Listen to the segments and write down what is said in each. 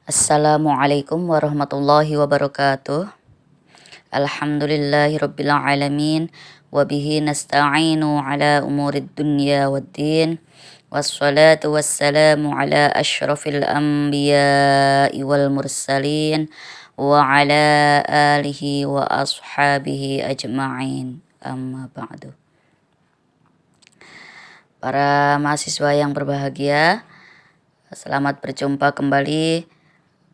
Assalamualaikum warahmatullahi wabarakatuh. Alhamdulillahirabbil alamin wa bihi nasta'inu ala umurid dunya waddin. Wassalatu wassalamu ala asyrafil anbiya'i wal mursalin wa ala alihi wa ashabihi ajma'in. Amma ba'du. Para mahasiswa yang berbahagia, selamat berjumpa kembali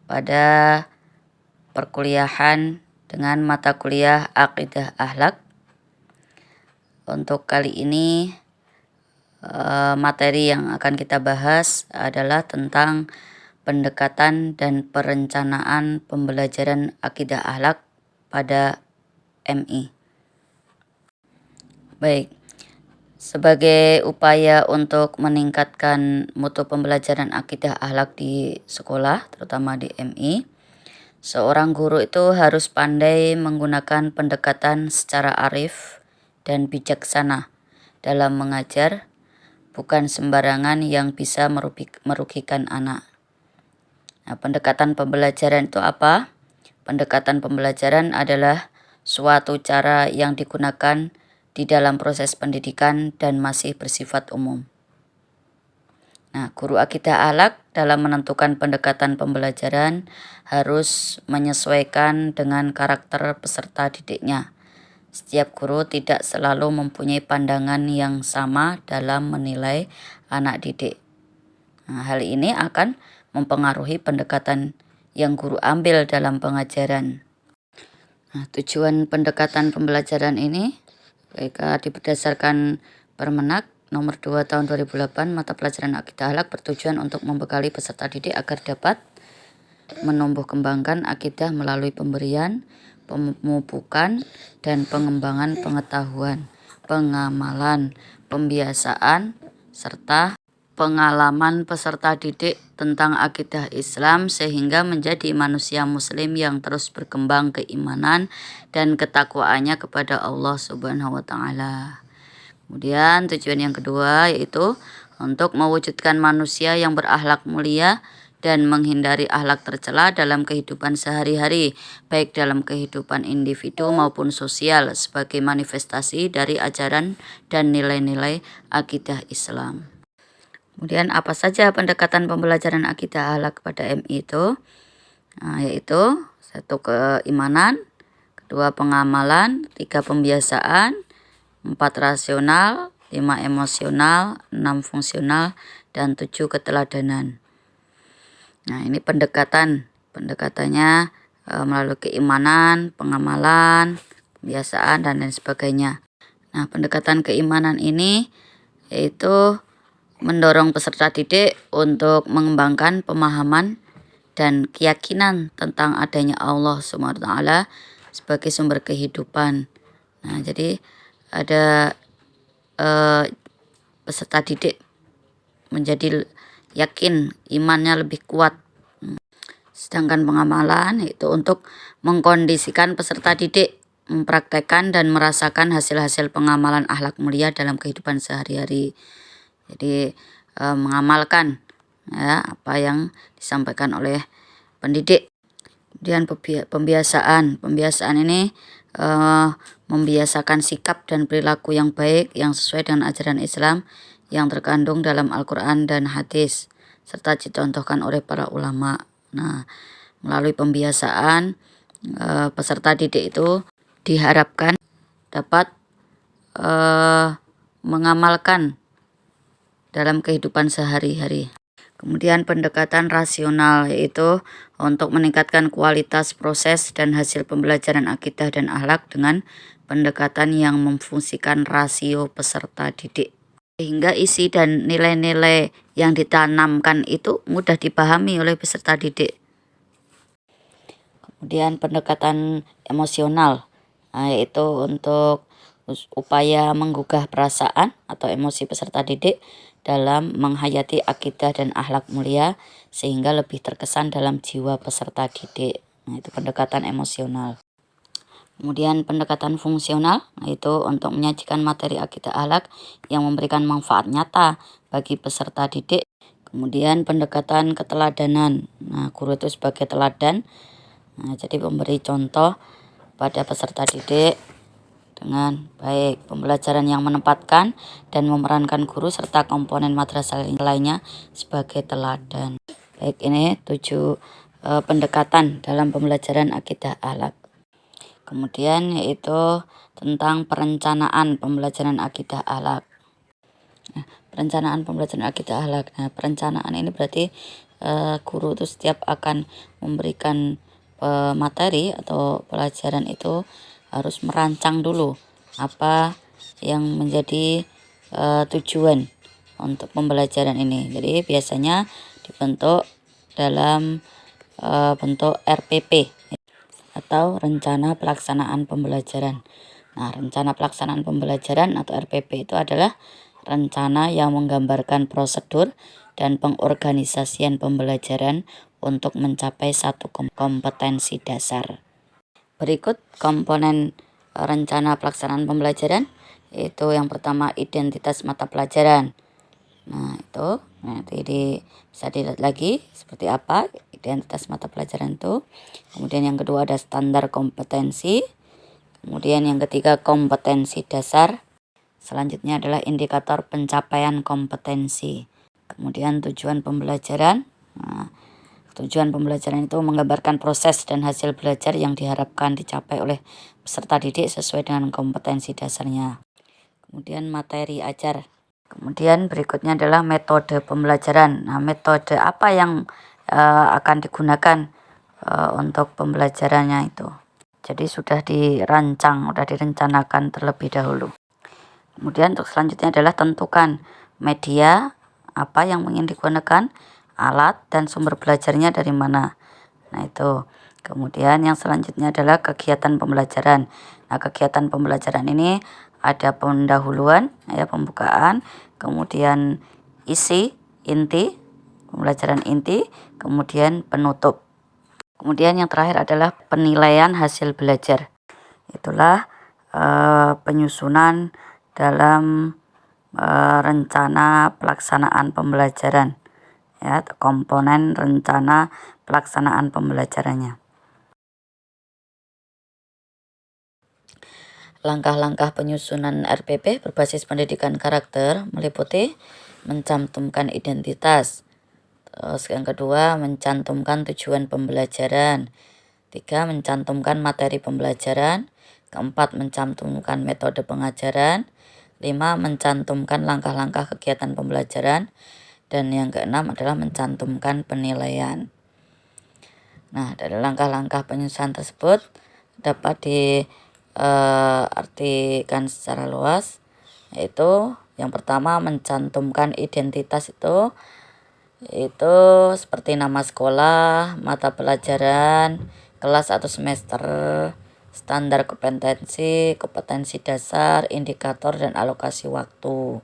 pada perkuliahan dengan mata kuliah Aqidah Akhlak. Untuk kali ini materi yang akan kita bahas adalah tentang pendekatan dan perencanaan pembelajaran Aqidah Akhlak pada MI. Baik, sebagai upaya untuk meningkatkan mutu pembelajaran Aqidah Akhlak di sekolah, terutama di MI, seorang guru itu harus pandai menggunakan pendekatan secara arif dan bijaksana dalam mengajar, bukan sembarangan yang bisa merugikan anak. Nah, pendekatan pembelajaran itu apa? Pendekatan pembelajaran adalah suatu cara yang digunakan di dalam proses pendidikan dan masih bersifat umum. Nah, guru Aqidah Akhlak dalam menentukan pendekatan pembelajaran harus menyesuaikan dengan karakter peserta didiknya. Setiap guru tidak selalu mempunyai pandangan yang sama dalam menilai anak didik. Nah, hal ini akan mempengaruhi pendekatan yang guru ambil dalam pengajaran. Nah, tujuan pendekatan pembelajaran ini berdasarkan Permenak Nomor 2 Tahun 2008, mata pelajaran Aqidah Akhlak bertujuan untuk membekali peserta didik agar dapat menumbuh kembangkan akidah melalui pemberian, pemupukan, dan pengembangan pengetahuan, pengamalan, pembiasaan, serta pengalaman peserta didik tentang akidah Islam sehingga menjadi manusia muslim yang terus berkembang keimanan dan ketakwaannya kepada Allah Subhanahu wa taala. Kemudian tujuan yang kedua yaitu untuk mewujudkan manusia yang berakhlak mulia dan menghindari akhlak tercela dalam kehidupan sehari-hari, baik dalam kehidupan individu maupun sosial sebagai manifestasi dari ajaran dan nilai-nilai akidah Islam. Kemudian apa saja pendekatan pembelajaran Aqidah Akhlak kepada MI itu? Nah, yaitu 1 keimanan, 2 pengamalan, 3 pembiasaan, 4 rasional, 5 emosional, 6 fungsional, dan 7 keteladanan. Nah, ini pendekatannya melalui keimanan, pengamalan, pembiasaan, dan lain sebagainya. Nah, pendekatan keimanan ini yaitu mendorong peserta didik untuk mengembangkan pemahaman dan keyakinan tentang adanya Allah SWT sebagai sumber kehidupan. Nah, jadi ada peserta didik menjadi yakin, imannya lebih kuat. Sedangkan pengamalan itu untuk mengkondisikan peserta didik mempraktekkan dan merasakan hasil-hasil pengamalan akhlak mulia dalam kehidupan sehari-hari. Jadi mengamalkan ya apa yang disampaikan oleh pendidik. Kemudian pembiasaan ini membiasakan sikap dan perilaku yang baik yang sesuai dengan ajaran Islam yang terkandung dalam Al-Quran dan hadis serta dicontohkan oleh para ulama. Nah, melalui pembiasaan peserta didik itu diharapkan dapat mengamalkan dalam kehidupan sehari-hari. Kemudian pendekatan rasional yaitu untuk meningkatkan kualitas proses dan hasil pembelajaran akidah dan akhlak dengan pendekatan yang memfungsikan rasio peserta didik. Sehingga isi dan nilai-nilai yang ditanamkan itu mudah dipahami oleh peserta didik. Kemudian pendekatan emosional yaitu untuk upaya menggugah perasaan atau emosi peserta didik dalam menghayati akidah dan akhlak mulia sehingga lebih terkesan dalam jiwa peserta didik. Nah, itu pendekatan emosional. Kemudian pendekatan fungsional yaitu untuk menyajikan materi akidah akhlak yang memberikan manfaat nyata bagi peserta didik Kemudian pendekatan keteladanan. Nah, guru itu sebagai teladan. Nah, jadi memberi contoh pada peserta didik dengan baik. Pembelajaran yang menempatkan dan memerankan guru serta komponen madrasah lainnya sebagai teladan. Baik, ini 7 pendekatan dalam pembelajaran akidah akhlak. Kemudian yaitu tentang perencanaan pembelajaran akidah akhlak. Nah, perencanaan pembelajaran akidah akhlak. Nah, perencanaan ini berarti guru itu setiap akan memberikan materi atau pelajaran itu harus merancang dulu apa yang menjadi tujuan untuk pembelajaran ini. Jadi biasanya dibentuk dalam bentuk RPP atau rencana pelaksanaan pembelajaran. Nah, rencana pelaksanaan pembelajaran atau RPP itu adalah rencana yang menggambarkan prosedur dan pengorganisasian pembelajaran untuk mencapai satu kompetensi dasar. Berikut komponen rencana pelaksanaan pembelajaran, yaitu yang pertama identitas mata pelajaran. Nah, itu nanti bisa dilihat lagi seperti apa identitas mata pelajaran itu. Kemudian yang kedua ada standar kompetensi. Kemudian yang ketiga kompetensi dasar. Selanjutnya adalah indikator pencapaian kompetensi. Kemudian tujuan pembelajaran. Nah, tujuan pembelajaran itu menggambarkan proses dan hasil belajar yang diharapkan dicapai oleh peserta didik sesuai dengan kompetensi dasarnya. Kemudian materi ajar. Kemudian berikutnya adalah metode pembelajaran. Nah, metode apa yang akan digunakan untuk pembelajarannya itu. Jadi sudah dirancang, sudah direncanakan terlebih dahulu. Kemudian untuk selanjutnya adalah tentukan media apa yang ingin digunakan, alat dan sumber belajarnya dari mana. Nah, itu. Kemudian yang selanjutnya adalah kegiatan pembelajaran. Nah, kegiatan pembelajaran ini ada pendahuluan, ya, pembukaan, kemudian isi, inti, pembelajaran inti, kemudian penutup. Kemudian yang terakhir adalah penilaian hasil belajar. Itulah penyusunan dalam rencana pelaksanaan pembelajaran, ya, komponen rencana pelaksanaan pembelajarannya. Langkah-langkah penyusunan RPP berbasis pendidikan karakter meliputi mencantumkan identitas. Terus yang kedua, mencantumkan tujuan pembelajaran. 3, mencantumkan materi pembelajaran. Keempat, mencantumkan metode pengajaran. 5, mencantumkan langkah-langkah kegiatan pembelajaran. Dan yang keenam adalah mencantumkan penilaian. Nah, dari langkah-langkah penyusunan tersebut dapat diartikan secara luas, yaitu yang pertama mencantumkan identitas itu seperti nama sekolah, mata pelajaran, kelas atau semester, standar kompetensi dasar, indikator dan alokasi waktu.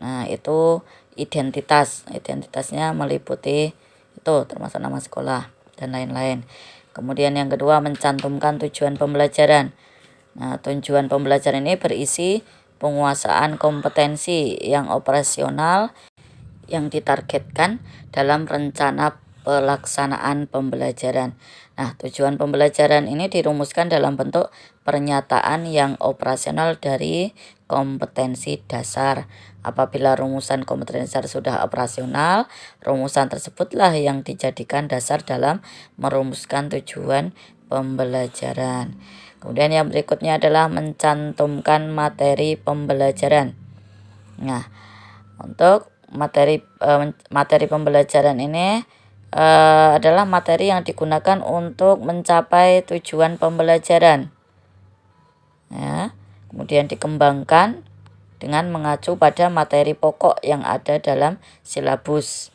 Nah, itu identitasnya meliputi itu termasuk nama sekolah dan lain-lain. Kemudian yang kedua mencantumkan tujuan pembelajaran. Nah, tujuan pembelajaran ini berisi penguasaan kompetensi yang operasional yang ditargetkan dalam rencana pelaksanaan pembelajaran. Nah, tujuan pembelajaran ini dirumuskan dalam bentuk pernyataan yang operasional dari kompetensi dasar. Apabila rumusan kompetensi dasar sudah operasional, rumusan tersebutlah yang dijadikan dasar dalam merumuskan tujuan pembelajaran. Kemudian yang berikutnya adalah mencantumkan materi pembelajaran. Nah, untuk materi pembelajaran ini adalah materi yang digunakan untuk mencapai tujuan pembelajaran. Ya, kemudian dikembangkan dengan mengacu pada materi pokok yang ada dalam silabus.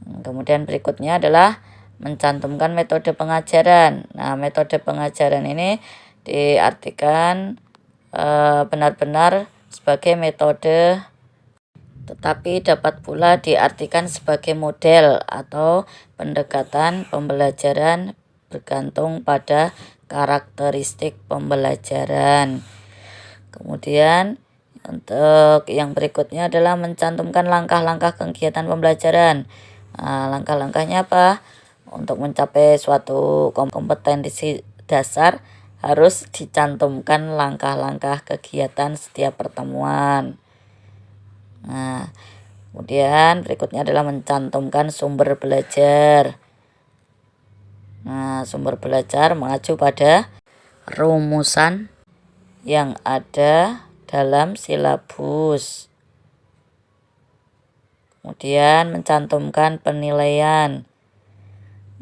Kemudian berikutnya adalah mencantumkan metode pengajaran. Nah, metode pengajaran ini diartikan benar-benar sebagai metode, tetapi dapat pula diartikan sebagai model atau pendekatan pembelajaran bergantung pada karakteristik pembelajaran. Kemudian Untuk yang berikutnya adalah mencantumkan langkah-langkah kegiatan pembelajaran. Langkah-langkahnya apa? Untuk mencapai suatu kompetensi dasar harus dicantumkan langkah-langkah kegiatan setiap pertemuan. Nah, kemudian berikutnya adalah mencantumkan sumber belajar. Nah, sumber belajar mengacu pada rumusan yang ada dalam silabus. Kemudian mencantumkan penilaian.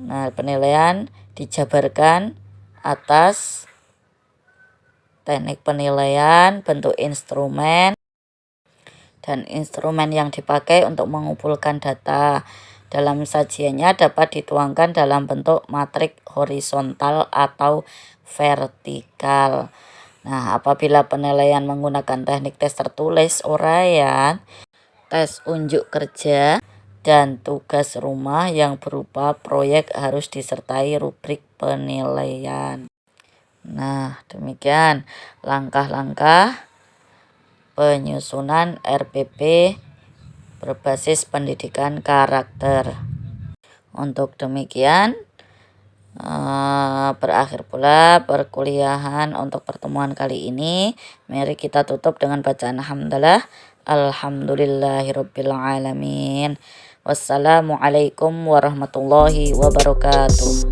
Nah, penilaian dijabarkan atas teknik penilaian, bentuk instrumen, dan instrumen yang dipakai untuk mengumpulkan data. Dalam sajiannya dapat dituangkan dalam bentuk matrik horizontal atau vertikal. Nah, apabila penilaian menggunakan teknik tes tertulis, uraian, tes unjuk kerja, dan tugas rumah yang berupa proyek harus disertai rubrik penilaian. Nah, demikian langkah-langkah penyusunan RPP berbasis pendidikan karakter. Untuk demikian, berakhir pula perkuliahan untuk pertemuan kali ini. Mari kita tutup dengan bacaan hamdalah. Alhamdulillahirabbil alamin. Wassalamualaikum warahmatullahi wabarakatuh.